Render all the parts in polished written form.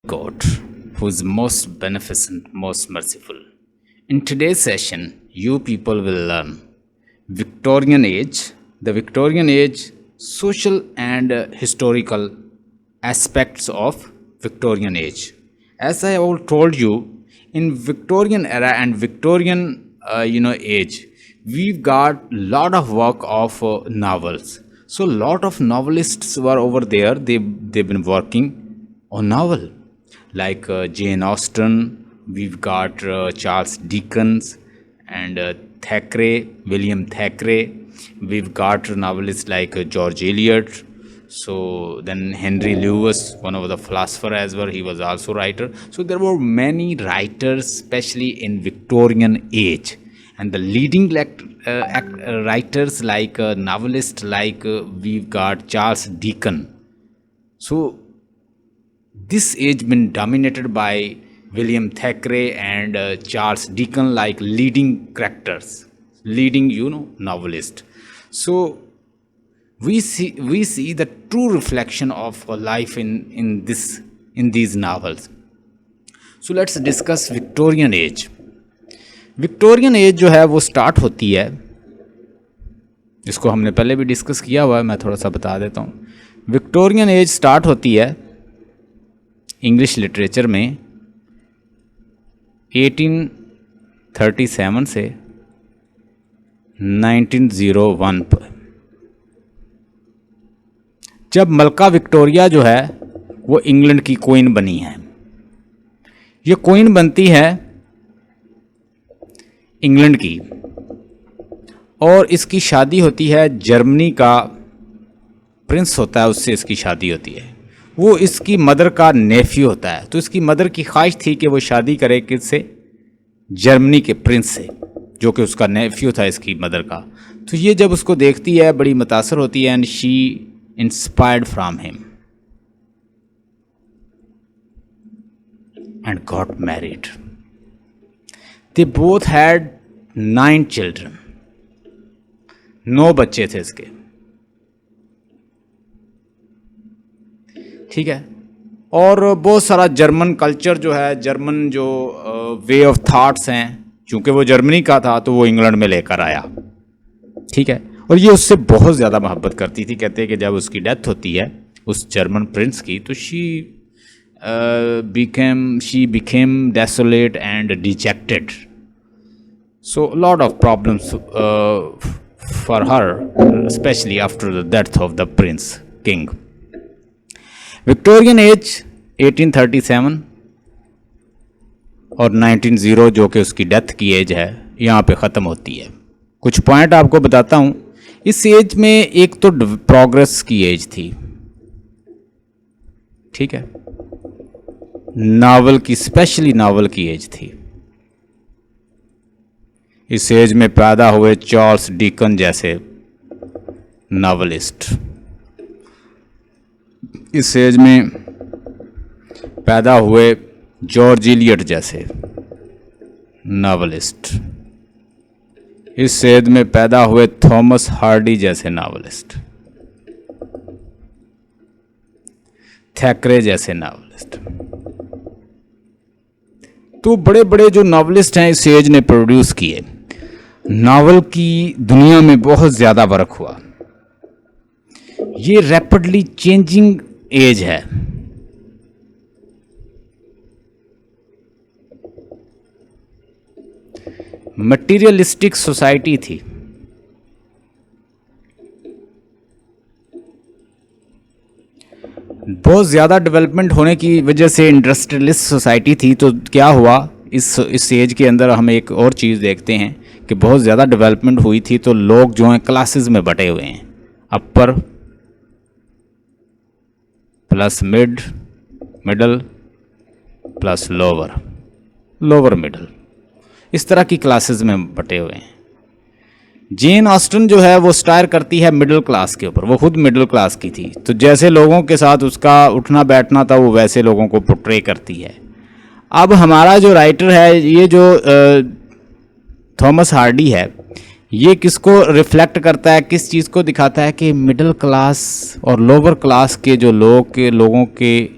God, who is most beneficent, most merciful. In today's session, you people will learn Victorian age, the Victorian age, social and historical aspects of Victorian age. As I have told you, in Victorian era and Victorian age, we've got lot of work of novels. So lot of novelists were over there. They've been working on novel like Jane Austen. We've got Charles Dickens and Thackeray, William Thackeray. We've got novelists like George Eliot. So then Henry Lewis, one of the philosopher as well, he was also writer. So there were many writers, especially in Victorian age, and the leading writers like novelists like we've got Charles Dickens. So this age been dominated by William Thackeray and Charles Dickens like leading characters, leading novelist. So we see the true reflection of life in these novels. So let's discuss Victorian age. Victorian age जो है वो start होती है, इसको हमने पहले भी discuss किया हुआ है, मैं थोड़ा सा बता देता हूँ. विक्टोरियन एज स्टार्ट होती है इंग्लिश लिटरेचर में 1837 से 1901 पर, जब मलका विक्टोरिया जो है वो इंग्लैंड की क्वीन बनी है. ये क्वीन बनती है इंग्लैंड की, और इसकी शादी होती है जर्मनी का प्रिंस होता है, उससे इसकी शादी होती है. वो इसकी मदर का नेफ्यू होता है, तो इसकी मदर की ख्वाहिश थी कि वो शादी करे किससे, जर्मनी के प्रिंस से, जो कि उसका नेफ्यू था इसकी मदर का. तो ये जब उसको देखती है बड़ी मुतासर होती है, and she inspired from him and got married. They both had 9 children. 9 बच्चे थे इसके. ठीक है. और बहुत सारा जर्मन कल्चर जो है, जर्मन जो वे ऑफ थाट्स हैं, चूंकि वो जर्मनी का था तो वो इंग्लैंड में लेकर आया. ठीक है. और ये उससे बहुत ज़्यादा मोहब्बत करती थी. कहते हैं कि जब उसकी डेथ होती है उस जर्मन प्रिंस की, तो she became desolate and dejected. So a lot of problems for her, especially after the death of the prince king. Victorian age 1837 और 1900 जो कि उसकी डेथ की एज है, यहाँ पे ख़त्म होती है. कुछ पॉइंट आपको बताता हूँ. इस एज में एक तो प्रोग्रेस की एज थी. ठीक है. नावल की, स्पेशली नावल की एज थी. इस एज में पैदा हुए चार्ल्स डिकन जैसे नावलिस्ट. इस एज में पैदा हुए जॉर्ज इलियट जैसे नावलिस्ट. इस एज में पैदा हुए थॉमस हार्डी जैसे नावलिस्ट, थैकरे जैसे नावलिस्ट. तो बड़े बड़े जो नावलिस्ट हैं इस एज ने प्रोड्यूस किए. नावल की दुनिया में बहुत ज़्यादा वर्क हुआ. ये रैपिडली चेंजिंग एज है. मटीरियलिस्टिक सोसाइटी थी. बहुत ज़्यादा डेवलपमेंट होने की वजह से इंडस्ट्रियलिस्ट सोसाइटी थी. तो क्या हुआ, इस एज के अंदर हम एक और चीज़ देखते हैं कि बहुत ज़्यादा डेवलपमेंट हुई थी. तो लोग जो हैं क्लासेस में बटे हुए हैं, अपर plus middle plus lower middle, इस तरह की क्लासेस में बटे हुए हैं. जेन ऑस्टन जो है वो स्टार करती है मिडिल क्लास के ऊपर. वो खुद मिडिल क्लास की थी, तो जैसे लोगों के साथ उसका उठना बैठना था वो वैसे लोगों को पोर्ट्रे करती है. अब हमारा जो राइटर है, ये जो थॉमस हार्डी है, ये किसको रिफ्लेक्ट करता है, किस चीज़ को दिखाता है कि मिडिल क्लास और लोअर क्लास के जो लोगों के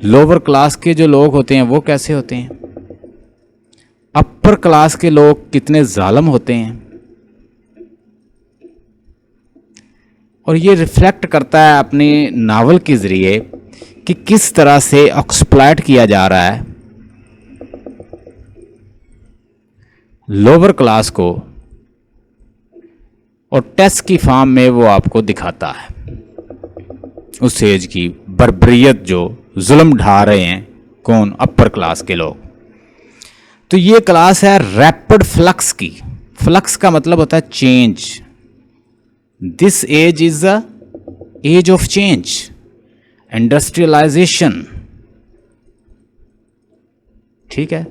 लोअर क्लास के जो लोग होते हैं वो कैसे होते हैं, अपर क्लास के लोग कितने जालिम होते हैं। और ये रिफ्लेक्ट करता है अपने नावल के ज़रिए कि किस तरह से एक्सप्लॉइट किया जा रहा है लोअर क्लास को, और टेस्ट की फॉर्म में वो आपको दिखाता है उस एज की बर्बरियत जो जुल्म ढा रहे हैं कौन, अपर क्लास के लोग। तो ये क्लास है रैपिड फ्लक्स की। फ्लक्स का मतलब होता है change. This age is the age of change, industrialisation, ठीक है,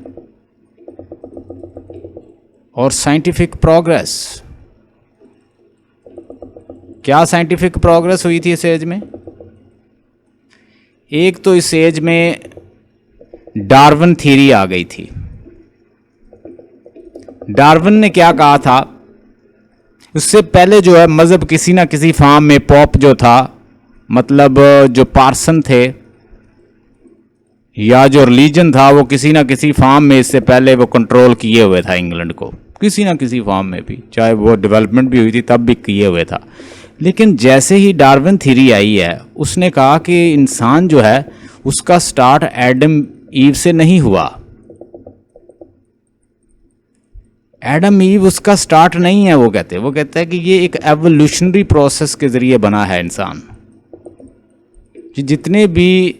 और साइंटिफिक प्रोग्रेस। क्या साइंटिफिक प्रोग्रेस हुई थी इस एज में? एक तो इस एज में डार्विन थ्योरी आ गई थी। डार्विन ने क्या कहा था, उससे पहले जो है मज़हब किसी ना किसी फॉर्म में, पॉप जो था, मतलब जो पार्सन थे या जो रिलीजन था, वो किसी ना किसी फॉर्म में इससे पहले वो कंट्रोल किए हुए था इंग्लैंड को, किसी ना किसी फॉर्म में भी, चाहे वो डेवलपमेंट भी हुई थी तब भी किए हुए था। लेकिन जैसे ही डार्विन थ्योरी आई है, उसने कहा कि इंसान जो है उसका स्टार्ट एडम ईव से नहीं हुआ। एडम ईव उसका स्टार्ट नहीं है, वो कहते हैं कि ये एक एवोल्यूशनरी प्रोसेस के ज़रिए बना है इंसान। कि जितने भी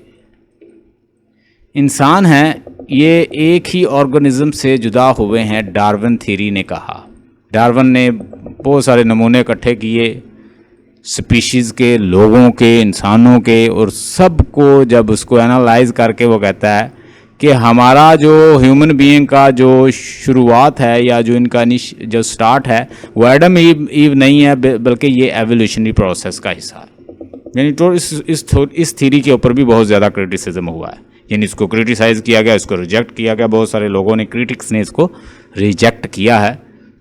इंसान हैं ये एक ही ऑर्गेनिज्म से जुदा हुए हैं, डार्विन थ्योरी ने कहा। डार्विन ने बहुत सारे नमूने इकट्ठे किए स्पीशीज़ के, लोगों के, इंसानों के, और सबको जब उसको एनालाइज करके वो कहता है कि हमारा जो ह्यूमन बीइंग का जो शुरुआत है या जो इनका जो स्टार्ट है वो एडम ईव नहीं है, बल्कि ये एवोल्यूशनरी प्रोसेस का हिस्सा है। यानी तो इस थ्योरी के ऊपर भी बहुत ज़्यादा क्रिटिसिज्म हुआ है, यानी इसको क्रिटिसाइज़ किया गया, इसको रिजेक्ट किया गया, बहुत सारे लोगों ने, क्रिटिक्स ने इसको रिजेक्ट किया है।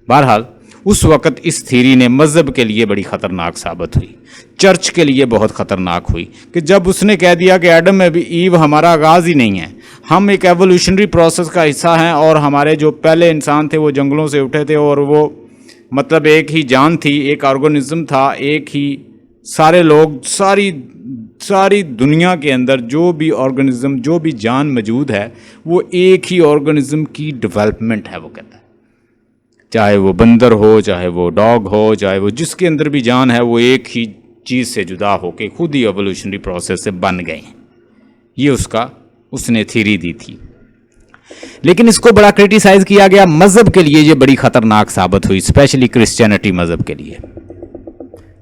बहरहाल उस वक़्त इस थ्योरी ने मज़हब के लिए बड़ी ख़तरनाक साबित हुई, चर्च के लिए बहुत ख़तरनाक हुई, कि जब उसने कह दिया कि एडम में भी ईव हमारा आगाज़ ही नहीं है, हम एक एवोल्यूशनरी प्रोसेस का हिस्सा हैं, और हमारे जो पहले इंसान थे वो जंगलों से उठे थे, और वो मतलब एक ही जान थी, एक ऑर्गेनिज्म था, एक ही सारे लोग, सारी दुनिया के अंदर जो भी ऑर्गेनिज्म, जो भी जान मौजूद है, वो एक ही ऑर्गेनिज्म की डेवलपमेंट है, वो कहता है। चाहे वो बंदर हो, चाहे वो डॉग हो, चाहे वो जिसके अंदर भी जान है, वो एक ही चीज़ से जुदा होकर खुद ही एवोल्यूशनरी प्रोसेस से बन गए हैं। ये उसने थ्योरी दी थी। लेकिन इसको बड़ा क्रिटिसाइज किया गया। मज़हब के लिए ये बड़ी ख़तरनाक साबित हुई, स्पेशली क्रिश्चियनिटी मज़हब के लिए,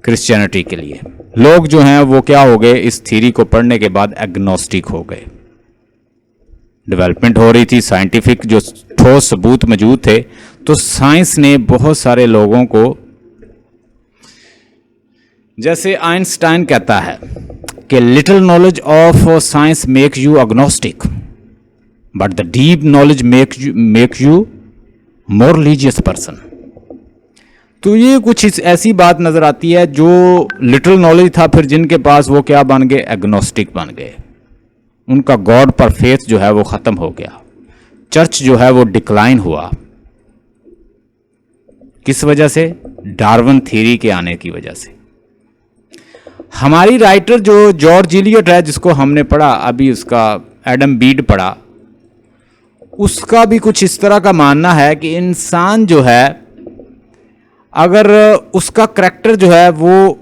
क्रिश्चियनिटी के लिए। लोग जो हैं वो क्या हो गए, इस थ्योरी को पढ़ने के बाद एग्नोस्टिक हो गए। डेवलपमेंट हो रही थी, साइंटिफिक जो ठोस सबूत मौजूद थे, तो साइंस ने बहुत सारे लोगों को, जैसे आइंस्टाइन कहता है कि little knowledge of science make you agnostic, but the deep knowledge make you more religious person. तो ये कुछ ऐसी बात नज़र आती है, जो लिटिल नॉलेज था, फिर जिनके पास वो क्या बन गए, एग्नोस्टिक बन गए। उनका गॉड पर फेथ जो है वो ख़त्म हो गया। चर्च जो है वो डिक्लाइन हुआ। किस वजह से? डार्विन थ्योरी के आने की वजह से। हमारी राइटर जो जॉर्ज इलियट है, जिसको हमने पढ़ा अभी, उसका एडम बीड पढ़ा, उसका भी कुछ इस तरह का मानना है कि इंसान जो है, अगर उसका करैक्टर जो है वो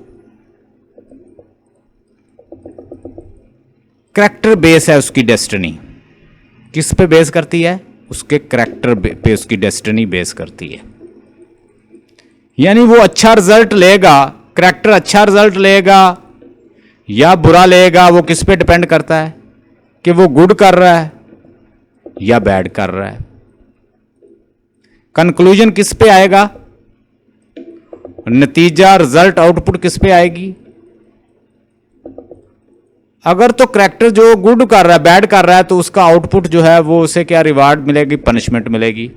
करैक्टर बेस है, उसकी डेस्टिनी किस पे बेस करती है? उसके करैक्टर पे उसकी डेस्टिनी बेस करती है। यानी वो अच्छा रिजल्ट लेगा, करैक्टर अच्छा रिजल्ट लेगा या बुरा लेगा, वो किस पे डिपेंड करता है कि वो गुड कर रहा है या बैड कर रहा है। कंक्लूजन किस पे आएगा? नतीजा, रिजल्ट, आउटपुट किस पे आएगी? अगर तो करैक्टर जो गुड कर रहा है, बैड कर रहा है, तो उसका आउटपुट जो है वो उसे क्या रिवार्ड मिलेगी? पनिशमेंट मिलेगी।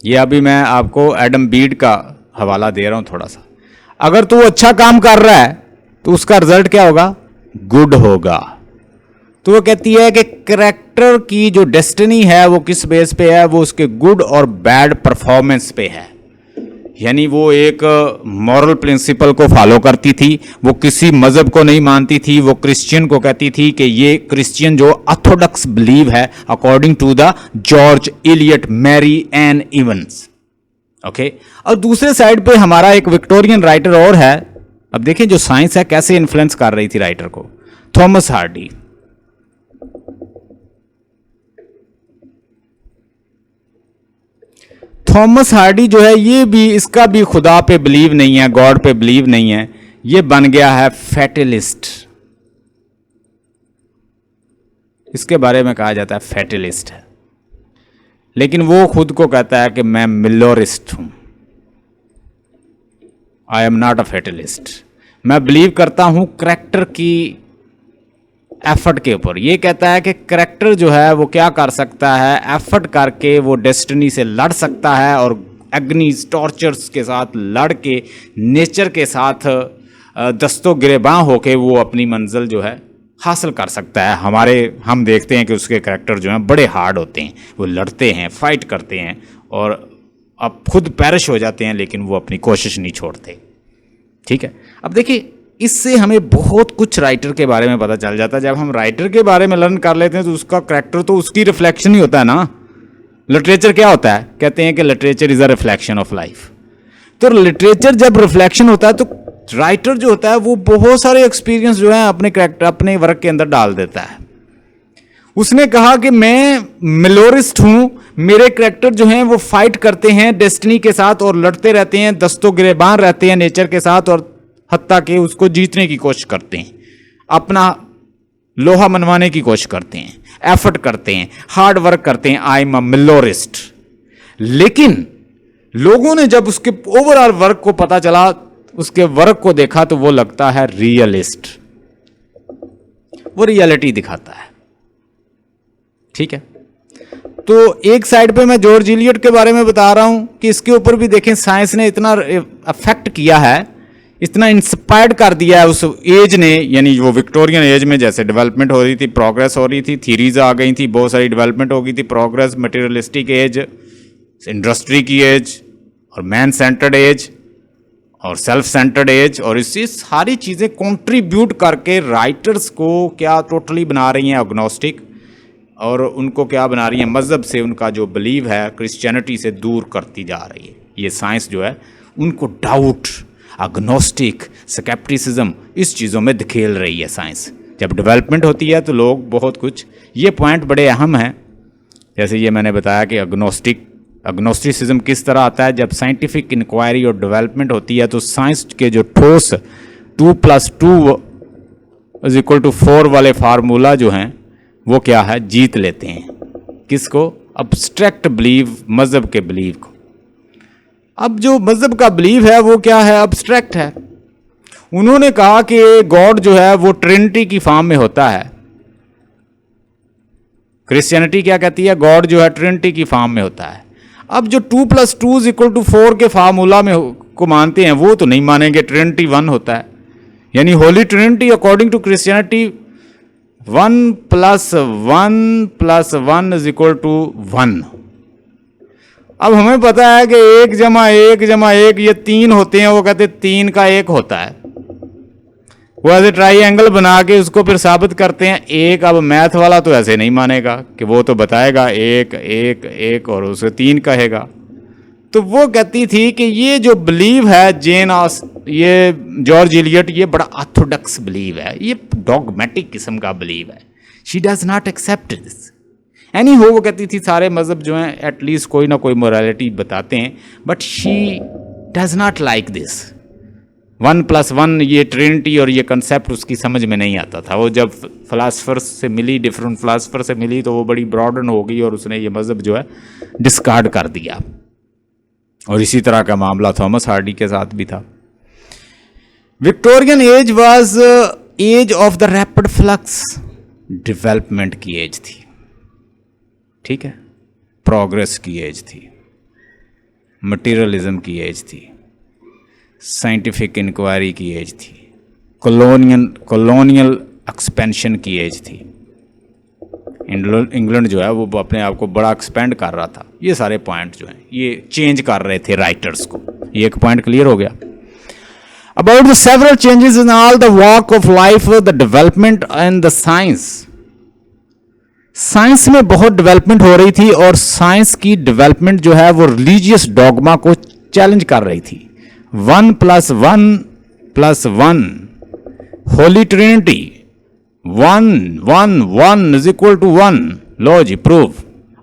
ये अभी मैं आपको एडम बीड का हवाला दे रहा हूं थोड़ा सा। अगर तू अच्छा काम कर रहा है तो उसका रिजल्ट क्या होगा? गुड होगा। तो वो कहती है कि करेक्टर की जो डेस्टिनी है वो किस बेस पे है, वो उसके गुड और बैड परफॉर्मेंस पे है। यानी वो एक मॉरल प्रिंसिपल को फॉलो करती थी, वो किसी मजहब को नहीं मानती थी, वो क्रिश्चियन को कहती थी कि ये क्रिश्चियन जो ऑर्थोडॉक्स बिलीव है according to the George Eliot Mary Ann Evans. Okay, और दूसरे साइड पे हमारा एक विक्टोरियन राइटर और है। अब देखिए जो साइंस है कैसे इन्फ्लुएंस कर रही थी राइटर को, थॉमस हार्डी। थॉमस हार्डी जो है ये भी, इसका भी खुदा पे बिलीव नहीं है, गॉड पे बिलीव नहीं है, ये बन गया है फैटलिस्ट। इसके बारे में कहा जाता है फैटलिस्ट है, लेकिन वो खुद को कहता है कि मैं मिलोरिस्ट हूं। I am not a fatalist, मैं बिलीव करता हूं करेक्टर की एफर्ट के ऊपर। ये कहता है कि करेक्टर जो है वो क्या कर सकता है, एफर्ट करके वो डेस्टिनी से लड़ सकता है और अग्नि टॉर्चर्स के साथ लड़ के नेचर के साथ दस्तों गिरेबां होके वो अपनी मंजिल जो है हासिल कर सकता है। हम देखते हैं कि उसके करेक्टर जो हैं बड़े हार्ड होते हैं, वो लड़ते हैं, फाइट करते हैं और अब खुद पेरिश हो जाते हैं, लेकिन वो अपनी कोशिश नहीं छोड़ते। ठीक है, अब देखिए इससे हमें बहुत कुछ राइटर के बारे में पता चल जाता है। जब हम राइटर के बारे में लर्न कर लेते हैं तो उसका करैक्टर तो उसकी रिफ्लेक्शन ही होता है ना। लिटरेचर क्या होता है, कहते हैं कि literature is a reflection of life. तो लिटरेचर जब रिफ्लेक्शन होता है तो राइटर जो होता है वो बहुत सारे एक्सपीरियंस जो है अपने करैक्टर, अपने वर्क के अंदर डाल देता है। उसने कहा कि मैं मिलोरिस्ट हूं, मेरे करैक्टर जो हैं वो फाइट करते हैं डेस्टिनी के साथ और लड़ते रहते हैं, दस्तों गिरेबान रहते हैं नेचर के साथ और हत्ता के उसको जीतने की कोशिश करते हैं, अपना लोहा मनवाने की कोशिश करते हैं, एफर्ट करते हैं, हार्ड वर्क करते हैं। I am a meliorist. लेकिन लोगों ने जब उसके ओवरऑल वर्क को पता चला, उसके वर्क को देखा, तो वो लगता है रियलिस्ट, वो रियलिटी दिखाता है। ठीक है, तो एक साइड पे मैं जॉर्ज इलियट के बारे में बता रहा हूं कि इसके ऊपर भी देखें साइंस ने इतना अफेक्ट किया है, इतना इंस्पायर्ड कर दिया है उस एज ने। यानी वो विक्टोरियन एज में जैसे डेवलपमेंट हो रही थी, प्रोग्रेस हो रही थी, थीरीज आ गई थी, बहुत सारी डेवलपमेंट हो गई थी, प्रोग्रेस, मटेरियलिस्टिक एज, इंडस्ट्री की एज और मैन सेंटर्ड एज और सेल्फ सेंटर्ड एज, और इससे सारी चीज़ें कंट्रीब्यूट करके राइटर्स को क्या टोटली बना रही हैं एग्नोस्टिक, और उनको क्या बना रही हैं, मज़हब से उनका जो बिलीव है क्रिश्चियनिटी से दूर करती जा रही है। ये साइंस जो है उनको डाउट, एग्नोस्टिक, स्केप्टिसिज्म, इस चीज़ों में धकेल रही है साइंस। जब डेवलपमेंट होती है तो लोग बहुत कुछ, ये पॉइंट बड़े अहम हैं। जैसे ये मैंने बताया कि एग्नोस्टिसिज्म किस तरह आता है, जब साइंटिफिक इंक्वायरी और डेवलपमेंट होती है तो साइंस के जो ठोस 2+2 = 4 वाले फार्मूला जो हैं वो क्या है, जीत लेते हैं। किसको? अब्स्ट्रैक्ट बिलीव, मज़हब के बिलीव को। अब जो मज़हब का बिलीव है वो क्या है, अब्स्ट्रैक्ट है। उन्होंने कहा कि गॉड जो है वो ट्रिनिटी की फॉर्म में होता है। क्रिश्चियनिटी क्या कहती है, गॉड जो है ट्रिनिटी की फॉर्म में होता है। अब जो 2+2 = 4 के फार्मूला में को मानते हैं वो तो नहीं मानेंगे, ट्रिनिटी 1 होता है। यानी holy trinity according to Christianity 1 + 1 + 1 = 1। अब हमें पता है कि 1 + 1 + 1 ये 3 होते हैं, वो कहते 3 का 1 होता है। वो ऐसे ट्राइएंगल बना के उसको फिर साबित करते हैं 1। अब मैथ वाला तो ऐसे नहीं मानेगा कि वो तो बताएगा 1 1 1 और उसे 3 कहेगा। तो वो कहती थी कि ये जो बिलीव है ये जॉर्ज इलियट, ये बड़ा ऑर्थोडॉक्स बिलीव है, ये डॉगमेटिक किस्म का बिलीव है। She does not accept this. Anyhow, वो कहती थी सारे मज़हब जो हैं एटलीस्ट कोई ना कोई मोरालिटी बताते हैं, but she does not like this. 1 + 1 ये ट्रिनिटी और ये कंसेप्ट उसकी समझ में नहीं आता था। वो जब फ़िलासफ़र से मिली, डिफरेंट फ़िलासफ़र से मिली, तो वो बड़ी ब्रॉडन हो गई और उसने ये मज़हब जो है डिस्कार्ड कर दिया। और इसी तरह का मामला थॉमस हार्डी के साथ भी था। Victorian age was age of the rapid flux, development की एज थी। ठीक है, प्रोग्रेस की एज थी, मटेरियलिज्म की एज थी, साइंटिफिक इंक्वायरी की एज थी, कॉलोनियल एक्सपेंशन की एज थी। इंग्लैंड जो है वो अपने आप को बड़ा एक्सपेंड कर रहा था। ये सारे पॉइंट जो हैं ये चेंज कर रहे थे राइटर्स को। ये एक पॉइंट क्लियर हो गया। About the several changes in all the walk of life, the development and the science. Science में बहुत डेवलपमेंट हो रही थी और साइंस की डेवलपमेंट जो है वो रिलीजियस डॉगमा को चैलेंज कर रही थी। 1 + 1 + 1 Holy Trinity, 1 1 1 is equal to 1। लो जी प्रूव।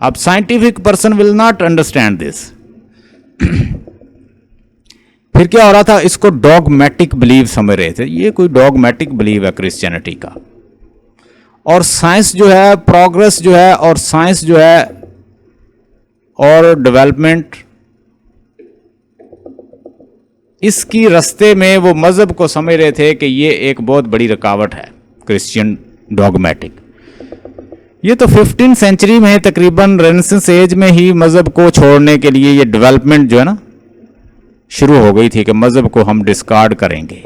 अब scientific person will not understand this. फिर क्या हो रहा था, इसको डॉगमेटिक बिलीव समझ रहे थे। ये कोई डॉगमेटिक बिलीव है क्रिश्चियनिटी का। और साइंस जो है, प्रोग्रेस जो है और साइंस जो है और डेवलपमेंट, इसकी रास्ते में वो मजहब को समझ रहे थे कि ये एक बहुत बड़ी रुकावट है क्रिश्चियन डॉगमेटिक। ये तो 15वीं सेंचुरी में तकरीबन रेनेसांस एज में ही मजहब को छोड़ने के लिए ये डेवलपमेंट जो है ना शुरू हो गई थी कि मजहब को हम डिस्कार्ड करेंगे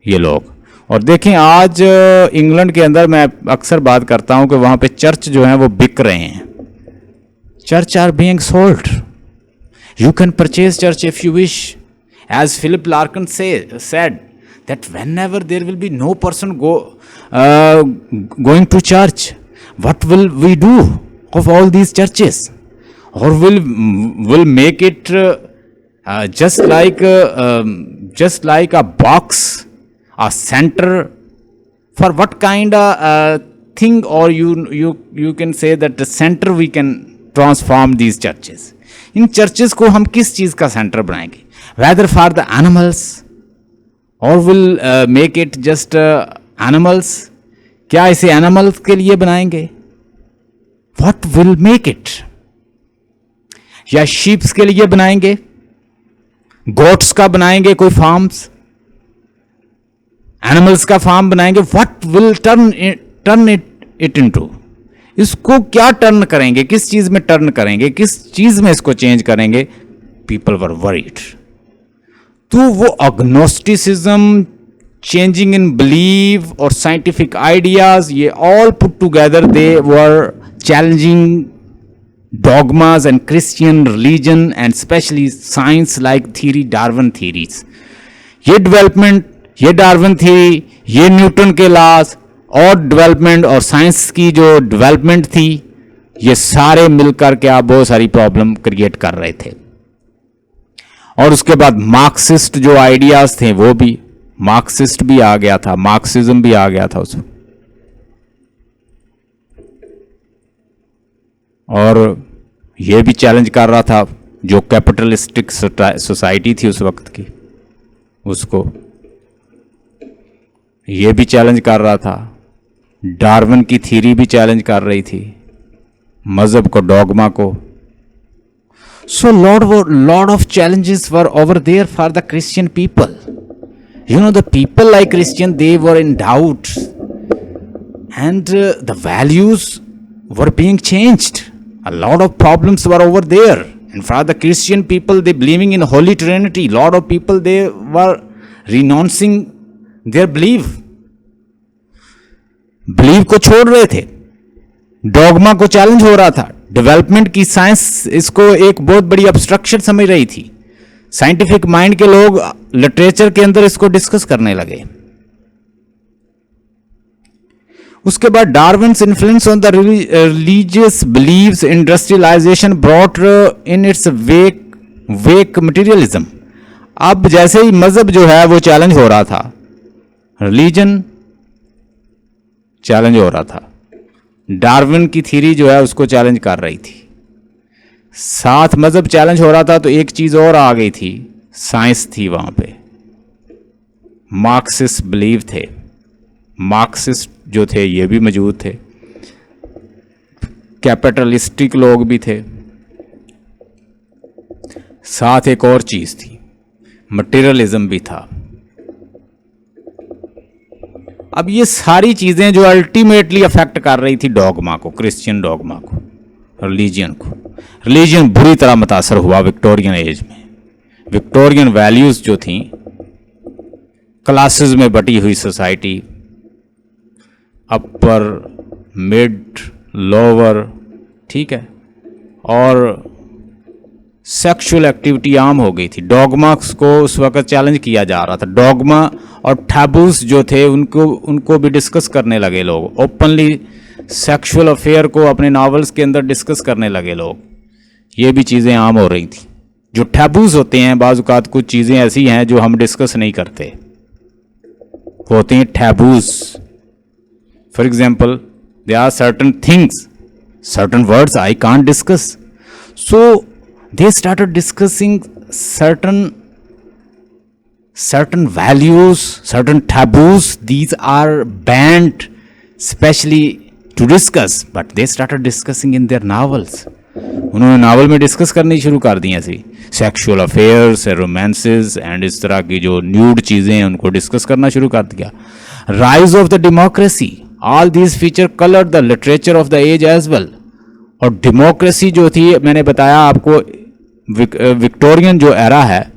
ये लोग। और देखें आज इंग्लैंड के अंदर मैं अक्सर बात करता हूं कि वहां पे चर्च जो है वो बिक रहे हैं। Church are being sold. You can purchase church if you wish, as Philip Larkin said that whenever there will be no person going to church, what will we do of all these churches? Or will make it just like a box, a center for what kind of thing, or you can say that the center we can transform these churches. In churches को हम किस चीज का centre बनाएंगे? Whether for the animals or will make it just animals? क्या इसे animals के लिए बनाएंगे? What will make it? या शीप्स के लिए बनाएंगे? गोट्स का बनाएंगे कोई फार्म्स? एनिमल्स का फार्म बनाएंगे? What will turn it into? इसको क्या टर्न करेंगे? किस चीज में टर्न करेंगे? किस चीज में इसको चेंज करेंगे? People were worried. तो वो अग्नोस्टिसिज्म, चेंजिंग इन बिलीव और साइंटिफिक आइडियाज, ये all put together they were challenging dogmas and Christian religion and especially science like theory, Darwin theories. ये डेवलपमेंट, ये डार्विन थ्योरी, ये न्यूटन के लॉज और डेवलपमेंट और साइंस की जो डेवलपमेंट थी, ये सारे मिलकर के आप बहुत सारी प्रॉब्लम क्रिएट कर रहे थे। और उसके बाद मार्क्सिस्ट जो आइडियाज थे वो भी, मार्क्सिस्ट भी आ गया था, मार्क्सिज्म भी आ गया था उसमें। और ये भी चैलेंज कर रहा था जो कैपिटलिस्टिक सोसाइटी थी उस वक्त की, उसको ये भी चैलेंज कर रहा था। डार्विन की थ्योरी भी चैलेंज कर रही थी मजहब को, डॉगमा को। So lot of challenges were over there for the Christian people. You know the people like Christian, they were in doubt and the values were being changed. A lot of problems were over there. And for the Christian people, they believing in Holy Trinity. Lot of people, they were renouncing their belief. Belief को छोड़ रहे थे, dogma को challenge हो रहा था। Development की science इसको एक बहुत बड़ी ऑब्स्ट्रक्शन समझ रही थी। साइंटिफिक माइंड के लोग लिटरेचर के अंदर इसको डिस्कस करने लगे। उसके बाद Darwin's influence on the religious beliefs, industrialisation brought in its wake materialism. अब जैसे ही मजहब जो है वो चैलेंज हो रहा था, रिलीजन चैलेंज हो रहा था, डार्विन की थ्योरी जो है उसको चैलेंज कर रही थी, साथ मजहब चैलेंज हो रहा था, तो एक चीज और आ गई थी, साइंस थी वहां पे। मार्क्सिस्ट बिलीव थे, मार्क्सिस्ट जो थे ये भी मौजूद थे, कैपिटलिस्टिक लोग भी थे, साथ एक और चीज थी, मटेरियलिज्म भी था। अब ये सारी चीजें जो अल्टीमेटली अफेक्ट कर रही थी डॉगमा को, क्रिश्चियन डॉगमा को, रिलीजियन को। रिलीजियन बुरी तरह मुतासर हुआ विक्टोरियन एज में। विक्टोरियन वैल्यूज जो थी, क्लासेस में बटी हुई सोसाइटी, अपर, मिड, लोअर, ठीक है, और सेक्सुअल एक्टिविटी आम हो गई थी। डॉगमास को उस वक्त चैलेंज किया जा रहा था। डॉगमा और टैबूस जो थे उनको भी डिस्कस करने लगे लोग। ओपनली सेक्सुअल अफेयर को अपने नॉवेल्स के अंदर डिस्कस करने लगे लोग। ये भी चीज़ें आम हो रही थी। जो टैबूस होते हैं, बाज़ औक़ात कुछ चीज़ें ऐसी हैं जो हम डिस्कस नहीं करते, वो होते हैं taboos. For example, they are certain things, certain words I can't discuss. So they started discussing certain values, certain taboos. These are banned specially to discuss, but they started discussing in their novels. उन्होंने novel में discuss करनी शुरू कर दी ऐसी sexual affairs, romances and इस तरह की जो न्यूड चीज़ें हैं उनको डिस्कस करना शुरू कर दिया। Rise of the democracy, all these feature colour the literature of the age as well. और डेमोक्रेसी जो थी, मैंने बताया आपको, विक्टोरियन जो एरा है